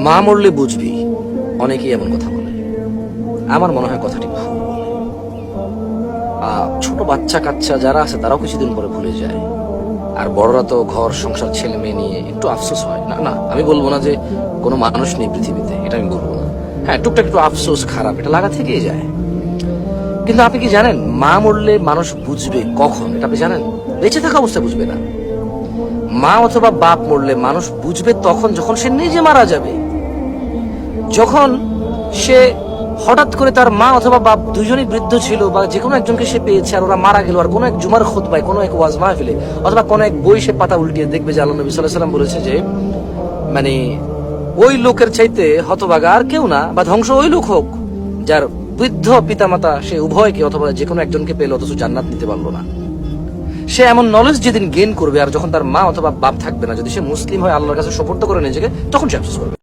মা মরলে বুঝবি, অনেকেই এমন কথা বলে। আমার মনে হয় কথাটি ভুল। ছোট বাচ্চা কাচ্চা যারা আছে তারাও কিছুদিন পরে ভুলে যায়, আর বড়রা তো ঘর সংসার ছেলে মেয়ে নিয়ে একটু আফসোস হয়। না না, আমি বলবো না যে কোনো মানুষ নেই পৃথিবীতে, এটা আমি বলবো না। হ্যাঁ, টুকটাক একটু আফসোস খারাপ এটা লাগা থেকেই যায়। কিন্তু আপনি কি জানেন মা মরলে মানুষ বুঝবে কখন? এটা আপনি জানেন? বেঁচে থাকা অবস্থায় বুঝবে না। মা অথবা বাপ মরলে মানুষ বুঝবে তখন যখন সে নিজে মারা যাবে। যখন সে হঠাৎ করে তার মা অথবা বাপ দুজনই বৃদ্ধ ছিল, বা যে কোনো একজনকে সে পেয়েছে আর ওরা মারা গেল, আর কোনো এক জুমার খুতবায়, কোনো এক ওয়াজ মাহফিলে, অথবা কোনো এক বই সে পাতা উল্টিয়ে দেখবে যে আল্লাহ নবী সাল্লাল্লাহু আলাইহি ওয়াসাল্লাম বলেছে যে মানে ওই লোকের চাইতে হতভাগা আর কেউ না, বা ধ্বংস ওই লোক হোক যার বৃদ্ধ পিতামাতা সে উভয়কে অথবা যে কোনো একজনকে পেল অথচ জান্নাত নিতে পারলো না। সে এমন নলেজ যেদিন গেইন করবে, আর যখন তার মা অথবা বাপ থাকবে না, যদি সে মুসলিম হয় আল্লাহর কাছে সুপর্দ করে নিজেকে, তখন সে আফসোস করবে।